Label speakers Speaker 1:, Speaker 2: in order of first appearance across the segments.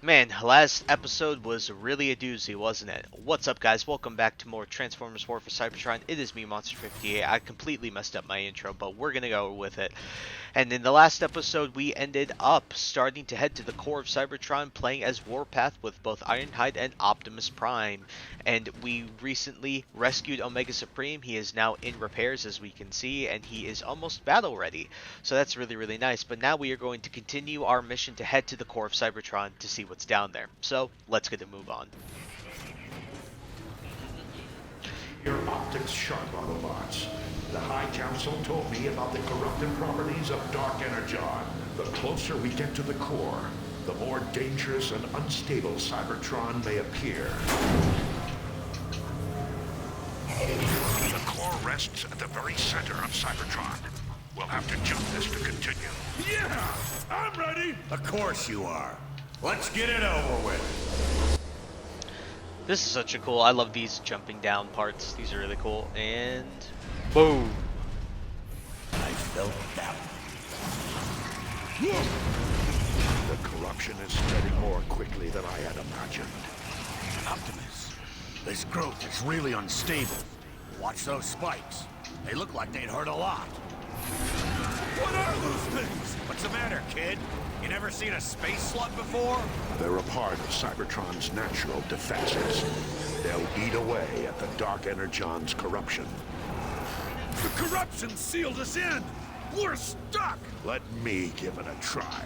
Speaker 1: Man, last episode was really a doozy, wasn't it? What's up, guys? Welcome back to more Transformers War for Cybertron. It is me, Monster58. I completely messed up my intro, but we're gonna go with it. And in the last episode, we ended up starting to head to the core of Cybertron, playing as Warpath with both Ironhide and Optimus Prime. And we recently rescued Omega Supreme. He is now in repairs, as we can see, and he is almost battle ready. So that's really, really nice. But now we are going to continue our mission to head to the core of Cybertron to see what's down there. So let's get a move on.
Speaker 2: Your optics sharp, Autobots. The High Council told me about the corruptive properties of Dark Energon. The closer we get to the core, the more dangerous and unstable Cybertron may appear. The core rests at the very center of Cybertron. We'll have to jump this to continue.
Speaker 3: Yeah! I'm ready! Of course you are. Let's get it over with.
Speaker 1: This is such a cool, I love these jumping down parts. These are really cool. And boom.
Speaker 3: I felt that.
Speaker 2: The corruption is spreading more quickly than I had imagined.
Speaker 3: Optimus, this growth is really unstable. Watch those spikes. They look like they'd hurt a lot. What are those things? What's the matter, kid? You never seen a space slug before?
Speaker 2: They're a part of Cybertron's natural defenses. They'll eat away at the Dark Energon's corruption.
Speaker 3: The corruption sealed us in! We're stuck!
Speaker 2: Let me give it a try.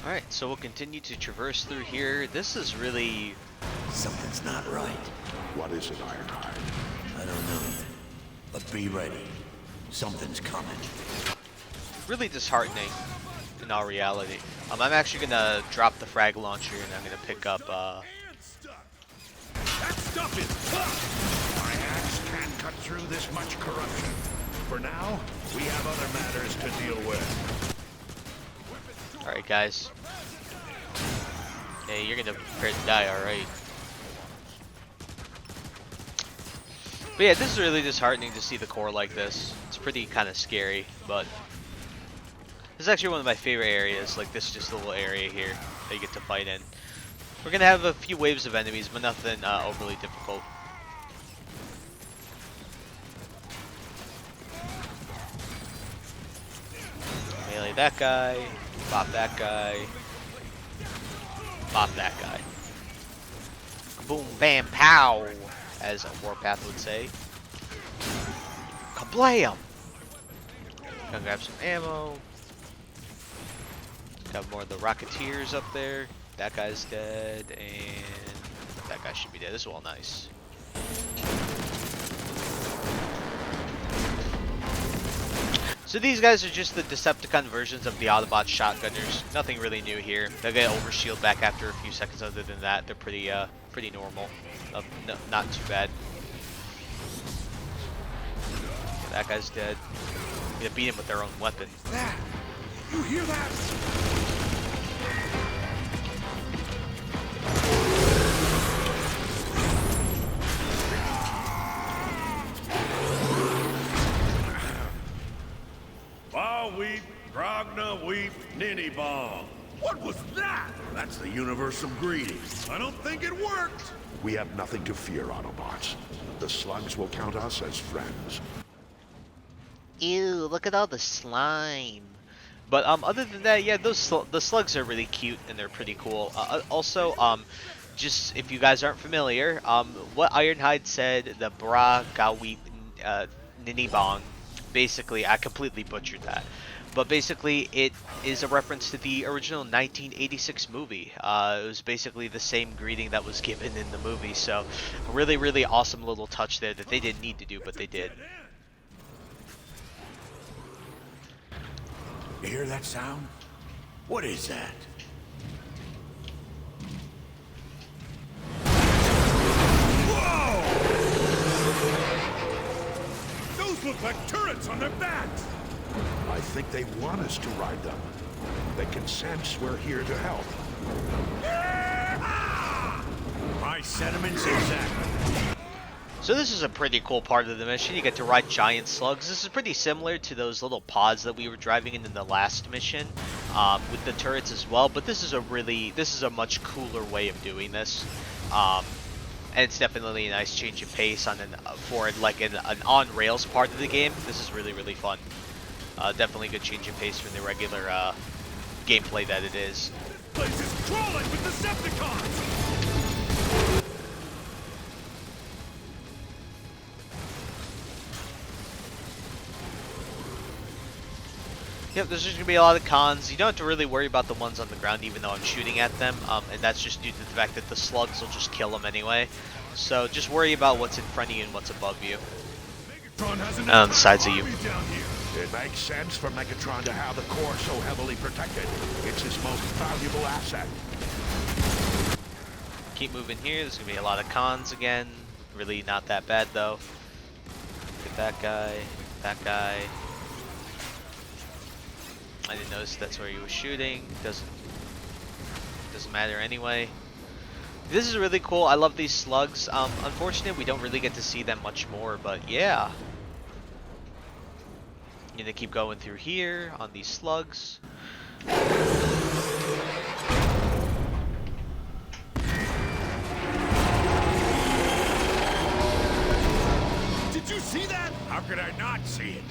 Speaker 1: Alright, so we'll continue to traverse through here. This is really...
Speaker 3: Something's not right.
Speaker 2: What is it, Ironhide?
Speaker 3: I don't know yet. But be ready. Something's coming.
Speaker 1: really disheartening in all reality. I'm actually gonna drop the frag launcher and I'm gonna pick up
Speaker 3: That stuff is tough!
Speaker 2: My axe can't cut through this much corruption. For now, we have other matters to deal with.
Speaker 1: Alright guys. Hey, you're gonna prepare to die, alright. But yeah, this is really disheartening to see the core like this. It's pretty kind of scary, but this is actually one of my favorite areas. Like this just little area here that you get to fight in. We're gonna have a few waves of enemies, but nothing overly difficult. Melee that guy, bop that guy, bop that guy. Boom, bam, pow, as a Warpath would say. Kablam! Gonna grab some ammo. Got more of the Rocketeers up there. That guy's dead, and that guy should be dead as well. Nice. So these guys are just the Decepticon versions of the Autobots shotgunners. Nothing really new here. They'll get overshield back after a few seconds. Other than that, they're pretty normal. No, not too bad. That guy's dead. I'm gonna beat him with their own weapon.
Speaker 3: That! You hear that? Ba weep, Grogna weep, ninny bong. What was that? That's the universal greeting. I don't think it worked.
Speaker 2: We have nothing to fear, Autobots. The Slugs will count us as friends.
Speaker 1: Ew, look at all the slime. But other than that, yeah, the slugs are really cute and they're pretty cool. Also, just if you guys aren't familiar, what Ironhide said, the Bra Gaweep Ninibong, basically, I completely butchered that. But basically, it is a reference to the original 1986 movie. It was basically the same greeting that was given in the movie. So, a really, really awesome little touch there that they didn't need to do, but they did.
Speaker 3: You hear that sound? What is that? Whoa! Those look like turrets on their backs!
Speaker 2: I think they want us to ride them. They can sense we're here to help.
Speaker 3: sentiments exactly.
Speaker 1: So this is a pretty cool part of the mission. You get to ride giant slugs. This is pretty similar to those little pods that we were driving in the last mission, with the turrets as well. But this is a much cooler way of doing this, and it's definitely a nice change of pace on an on rails part of the game. This is really fun. Definitely a good change of pace from the regular gameplay that it is.
Speaker 3: This place is crawling with Decepticons.
Speaker 1: Yep, there's just going to be a lot of cons. You don't have to really worry about the ones on the ground even though I'm shooting at them, and that's just due to the fact that the slugs will just kill them anyway. So just worry about what's in front of you and what's above you. And on the sides of you.
Speaker 2: It makes sense for Megatron to have the core so heavily protected. It's his most valuable asset.
Speaker 1: Keep moving here. There's going to be a lot of cons again. Really not that bad though. Get that guy, that guy. I didn't notice that's where he was shooting. Doesn't matter anyway. This is really cool. I love these slugs. Unfortunately, we don't really get to see them much more, but yeah. I'm gonna keep going through here on these slugs.
Speaker 3: Did you see that? How could I not see it?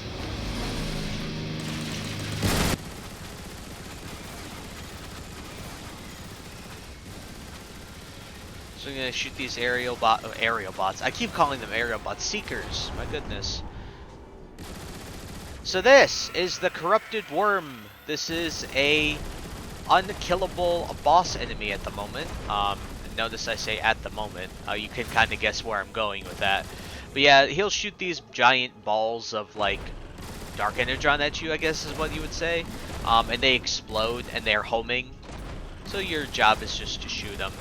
Speaker 1: So I'm gonna shoot these aerial bots. I keep calling them aerial bots. Seekers. My goodness. So this is the corrupted worm. This is a unkillable boss enemy at the moment. Notice I say at the moment. You can kind of guess where I'm going with that. But yeah, he'll shoot these giant balls of like dark energon at you, I guess is what you would say. And they explode and they're homing. So your job is just to shoot them.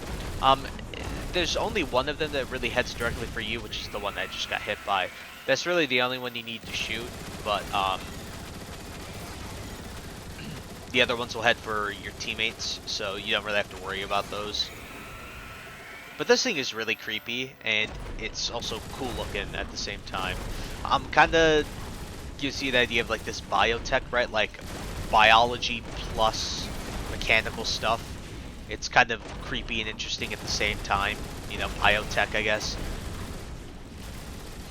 Speaker 1: There's only one of them that really heads directly for you, which is the one that I just got hit by. That's really the only one you need to shoot, but the other ones will head for your teammates, so you don't really have to worry about those. But this thing is really creepy, and it's also cool looking at the same time. Kinda gives you the idea of like this biotech, right? Like biology plus mechanical stuff. It's kind of creepy and interesting at the same time. You know, biotech, I guess.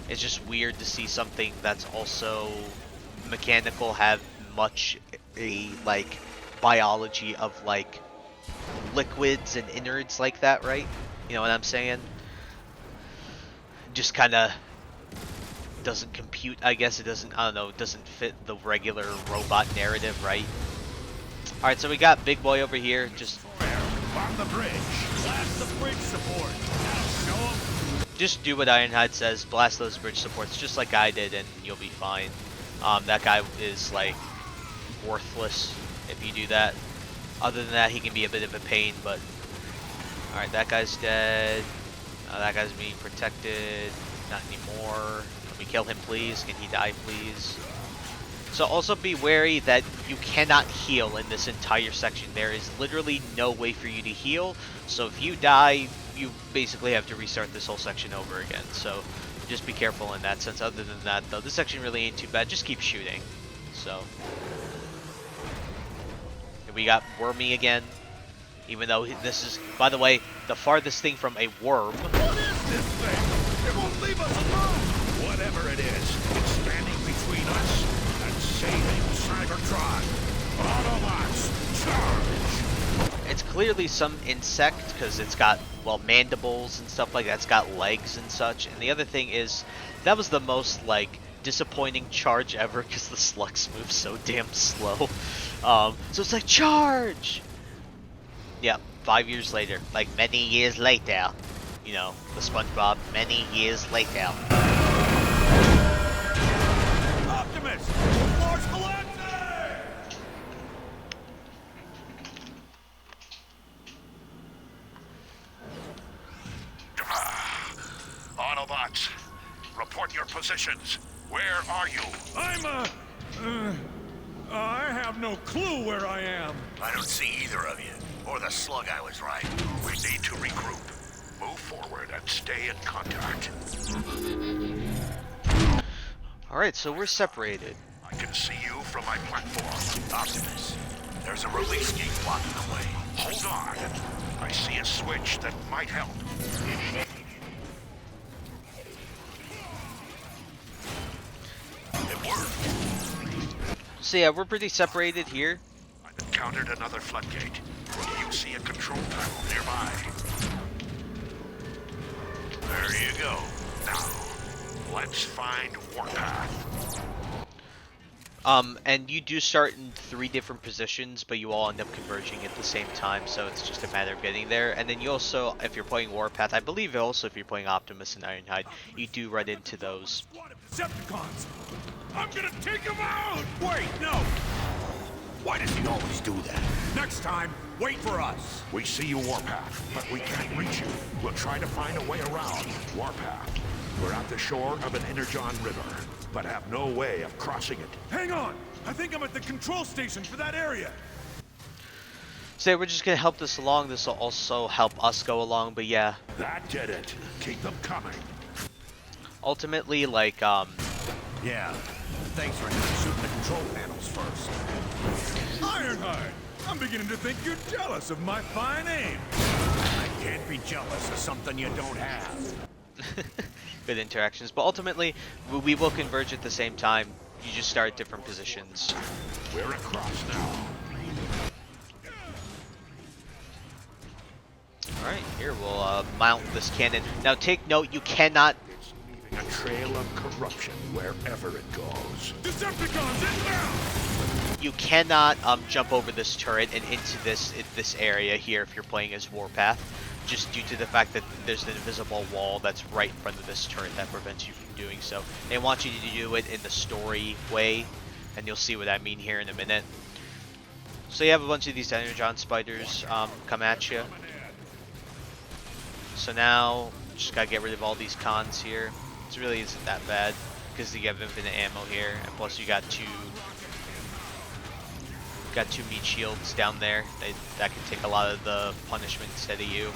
Speaker 1: It's just weird to see something that's also mechanical have much like biology of like liquids and innards like that, right? You know what I'm saying? Just kind of doesn't compute, I guess. It doesn't, I don't know, it doesn't fit the regular robot narrative, right? Alright, so we got Big Boy over here, just
Speaker 3: Bomb the bridge. Blast the bridge support. Show 'em.
Speaker 1: Just do what Ironhide says, blast those bridge supports just like I did and you'll be fine. That guy is like worthless if you do that. Other than that, he can be a bit of a pain, but alright, that guy's dead. That guy's being protected. Not anymore. Can we kill him, please? Can he die, please? So also be wary that you cannot heal in this entire section. There is literally no way for you to heal. So if you die, you basically have to restart this whole section over again. So just be careful in that sense. Other than that, though, this section really ain't too bad. Just keep shooting. So we got Wormy again. Even though this is, by the way, the farthest thing from a worm.
Speaker 3: What is this thing? It won't leave us alone.
Speaker 2: Whatever it is, it's standing between us and saving Cybertron. Autobots, charge!
Speaker 1: It's clearly some insect because it's got, well, mandibles and stuff like that. It's got legs and such. And the other thing is, that was the most, like, disappointing charge ever because the slugs move so damn slow. So it's like, charge! Yeah, 5 years later. Like, many years later. You know, the SpongeBob, many years later.
Speaker 3: Optimus! The floor's collapsing!
Speaker 2: Autobots, report your positions. Where are you?
Speaker 3: I have no clue where I am.
Speaker 4: I don't see either of you. Or the slug I was riding.
Speaker 2: We need to regroup. Move forward and stay in contact.
Speaker 1: Alright, so we're separated.
Speaker 2: I can see you from my platform.
Speaker 3: Optimus, there's a release gate blocking the way.
Speaker 2: Hold on. I see a switch that might help. It worked.
Speaker 1: So yeah, we're pretty separated here.
Speaker 2: I've encountered another floodgate. Do you see a control panel nearby?
Speaker 3: There you go.
Speaker 2: Now, let's find Warpath.
Speaker 1: And you do start in 3 different positions, but you all end up converging at the same time, so it's just a matter of getting there. And then you also, if you're playing Warpath, I believe also if you're playing Optimus and Ironhide, you do run into those.
Speaker 3: Squad of Decepticons! I'm gonna take him out! Wait, no! Why does he always do that? Next time, wait for us.
Speaker 2: We see you, Warpath, but we can't reach you. We'll try to find a way around. Warpath, we're at the shore of an Energon river, but have no way of crossing it.
Speaker 3: Hang on! I think I'm at the control station for that area.
Speaker 1: So we're just gonna help this along. This will also help us go along, but yeah.
Speaker 2: That did it. Keep them coming.
Speaker 1: Ultimately, like,
Speaker 3: Yeah. Thanks for shooting the control panels first. Ironhide! I'm beginning to think you're jealous of my fine aim. I can't be jealous of something you don't have.
Speaker 1: good interactions, but ultimately, we will converge at the same time. You just start at different positions.
Speaker 2: We're across now.
Speaker 1: Alright, here we'll mount this cannon. Now take note, you cannot...
Speaker 2: It's leaving a trail of corruption wherever it goes.
Speaker 3: Decepticons inbound!
Speaker 1: You cannot jump over this turret and into this area here if you're playing as Warpath, just due to the fact that there's an invisible wall that's right in front of this turret that prevents you from doing so. They want you to do it in the story way, and you'll see what I mean here in a minute. So you have a bunch of these Energon spiders come at you. So now, just gotta get rid of all these cons here. It really isn't that bad, because you have infinite ammo here, and plus you got two meat shields down there that can take a lot of the punishment instead of you.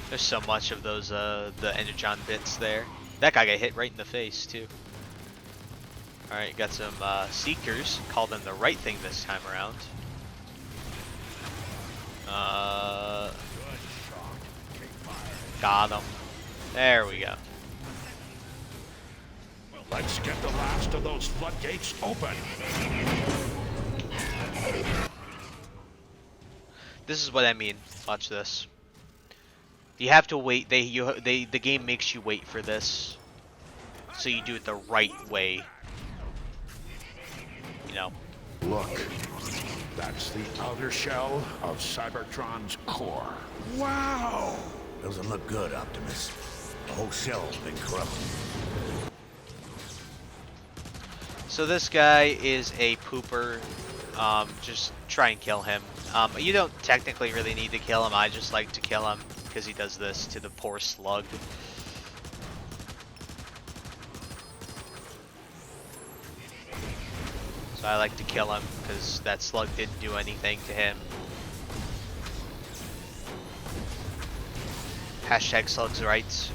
Speaker 1: There's so much of those the Energon bits there. That guy got hit right in the face too. Alright, got some Seekers. Call them the right thing this time around. Got him. There we go.
Speaker 2: Let's get the last of those floodgates open.
Speaker 1: This is what I mean. Watch this. You have to wait. The game makes you wait for this, so you do it the right way. You know.
Speaker 2: Look, that's the outer shell of Cybertron's core.
Speaker 3: Wow! Doesn't look good, Optimus. The whole shell's been corrupted.
Speaker 1: So this guy is a pooper. Just try and kill him. You don't technically really need to kill him. I just like to kill him because he does this to the poor slug. So I like to kill him because that slug didn't do anything to him. Hashtag slugs rights.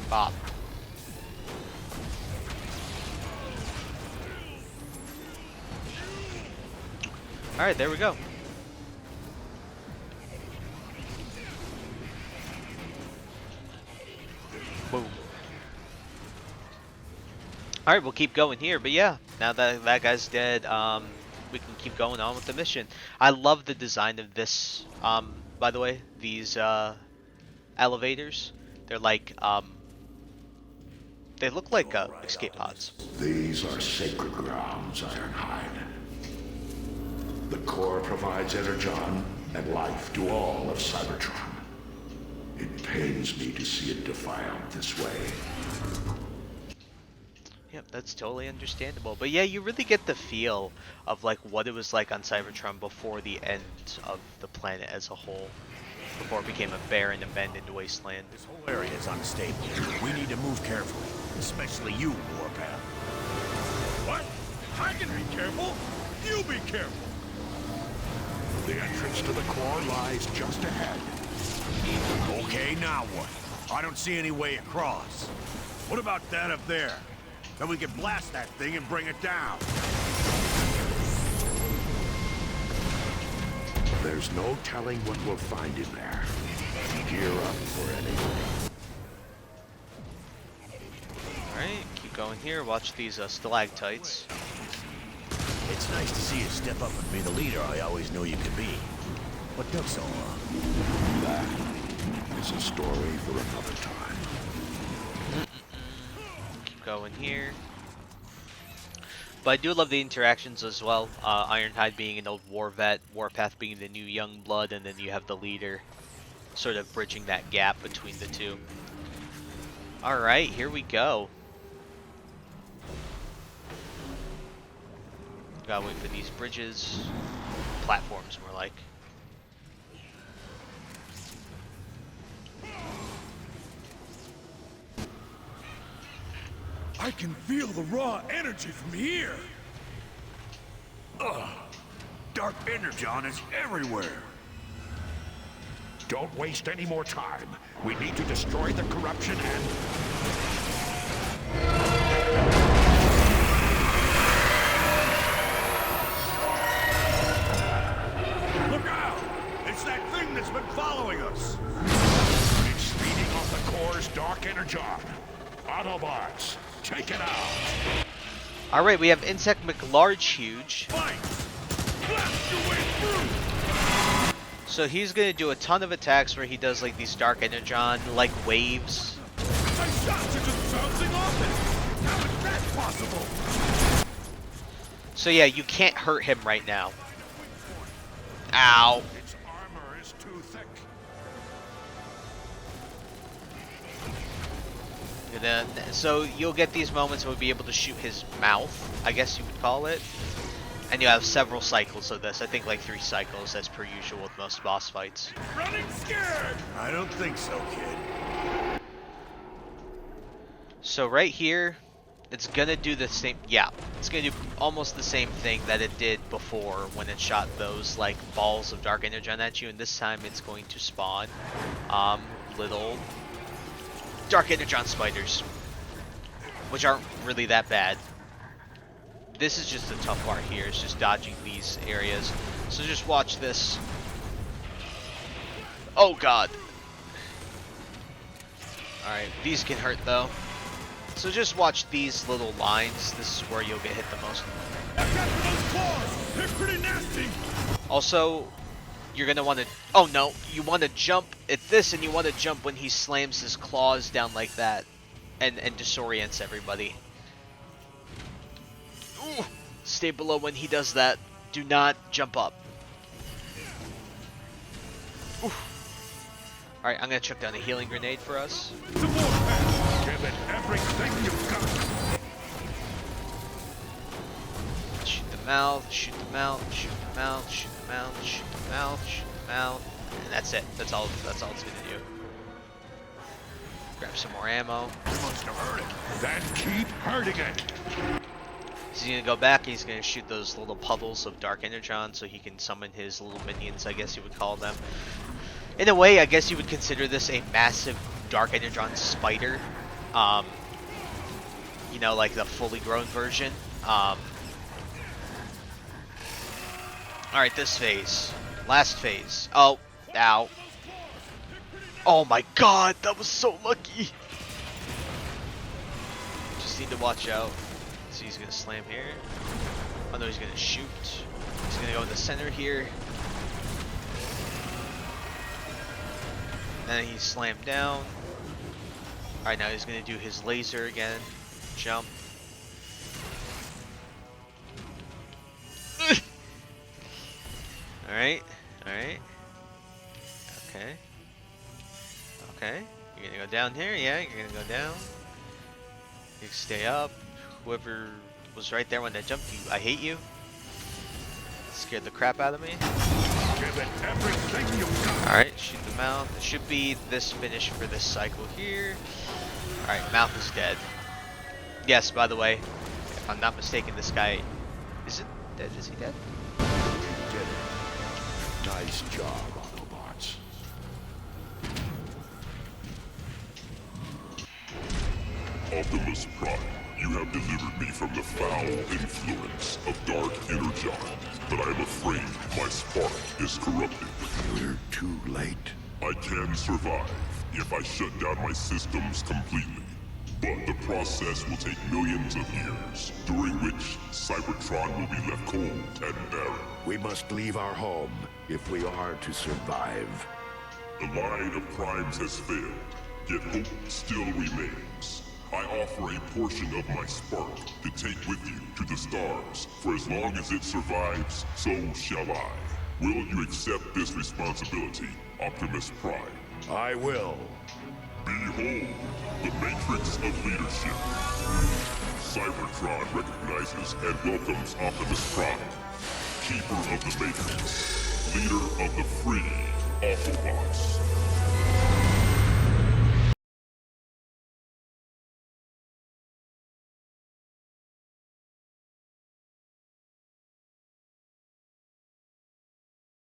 Speaker 1: Bop. Alright, there we go. Boom. Alright, we'll keep going here, but yeah, now that that guy's dead, we can keep going on with the mission. I love the design of this, by the way, these elevators. They're like, they look like escape pods.
Speaker 2: These are sacred grounds, Ironhide. The core provides Energon and life to all of Cybertron. It pains me to see it defiled this way.
Speaker 1: Yep, that's totally understandable. But yeah, you really get the feel of like what it was like on Cybertron before the end of the planet as a whole. Before it became a barren, abandoned wasteland.
Speaker 3: This whole area is unstable. We need to move carefully, especially you, Warpath. What? I can be careful. You be careful.
Speaker 2: The entrance to the core lies just ahead.
Speaker 3: Okay, now what? I don't see any way across. What about that up there? Then we can blast that thing and bring it down.
Speaker 2: There's no telling what we'll find in there. Gear up for anything.
Speaker 1: Alright, keep going here. Watch these stalactites.
Speaker 3: It's nice to see you step up and be the leader I always knew you could be. What took so long?
Speaker 2: That is a story for another time.
Speaker 1: Keep going here. But I do love the interactions as well. Ironhide being an old war vet, Warpath being the new young blood, and then you have the leader sort of bridging that gap between the two. Alright, here we go. Gotta wait for these bridges. Platforms, more like.
Speaker 3: I can feel the raw energy from here. Ugh. Dark Energon is everywhere.
Speaker 2: Don't waste any more time. We need to destroy the corruption and...
Speaker 3: Look out! It's that thing that's been following us.
Speaker 2: It's feeding off the core's dark energon. Autobots, take it out.
Speaker 1: Alright, we have Insect McLarge Huge.
Speaker 3: Fight! Blast your way through!
Speaker 1: So he's gonna do a ton of attacks where he does like these dark energon like waves.
Speaker 3: My shots are just bouncing off it! How is that possible?
Speaker 1: So yeah, you can't hurt him right now. Ow.
Speaker 2: Its armor is too thick.
Speaker 1: So you'll get these moments where we'll be able to shoot his mouth, I guess you would call it. And you have several cycles of this. I think like 3 cycles as per usual with most boss fights.
Speaker 3: Running scared! I don't think so, kid.
Speaker 1: So right here, it's gonna do the same, yeah, it's gonna do almost the same thing that it did before when it shot those like balls of dark energon at you, and this time it's going to spawn little dark energon spiders, which aren't really that bad. This is just the tough part here, is just dodging these areas. So just watch this. Oh god. Alright, these can hurt though. So just watch these little lines. This is where you'll get hit the most.
Speaker 3: Those claws! They're pretty nasty!
Speaker 1: Also, you're gonna want to... Oh no, you want to jump at this, and you want to jump when he slams his claws down like that. And disorients everybody. Ooh, stay below when he does that. Do not jump up. Alright, I'm gonna chuck down a healing grenade for us.
Speaker 2: Some Warpath. Give it everything you've got.
Speaker 1: Shoot the mouth, shoot the mouth, shoot the mouth, shoot the mouth, shoot the mouth, shoot the mouth. And that's it. That's all it's gonna do. Grab some more ammo.
Speaker 3: Must have hurt it.
Speaker 2: Then keep hurting it.
Speaker 1: He's gonna go back and he's gonna shoot those little puddles of dark energon so he can summon his little minions, I guess you would call them. In a way, I guess you would consider this a massive dark energon spider. You know, like the fully grown version. Alright, this phase. Last phase. Oh, ow. Oh my god, that was so lucky. Just need to watch out. So he's gonna slam here. Oh no, he's gonna shoot. He's gonna go in the center here. And then he slammed down. Alright, now he's gonna do his laser again. Jump. Alright, alright. Okay. Okay. You're gonna go down here? Yeah, you're gonna go down. You can stay up. Whoever was right there when I jumped, I hate you. Scared the crap out of me.
Speaker 2: Give it everything you've got.
Speaker 1: Alright, shoot the mouth. It should be this finish for this cycle here. Alright, mouth is dead. Yes, by the way, if I'm not mistaken, this guy Is it dead? Is he dead?
Speaker 2: You did it. Nice job, Autobots.
Speaker 4: Optimus Prime, you have delivered me from the foul influence of Dark Energon, but I am afraid my spark is corrupted.
Speaker 2: We're too late.
Speaker 4: I can survive if I shut down my systems completely, but the process will take millions of years, during which Cybertron will be left cold and barren.
Speaker 2: We must leave our home if we are to survive.
Speaker 4: The line of crimes has failed, yet hope still remains. I offer a portion of my spark to take with you to the stars. For as long as it survives, so shall I. Will you accept this responsibility, Optimus Prime?
Speaker 2: I will.
Speaker 4: Behold, the matrix of leadership. Cybertron recognizes and welcomes Optimus Prime, keeper of the matrix, leader of the free Autobots.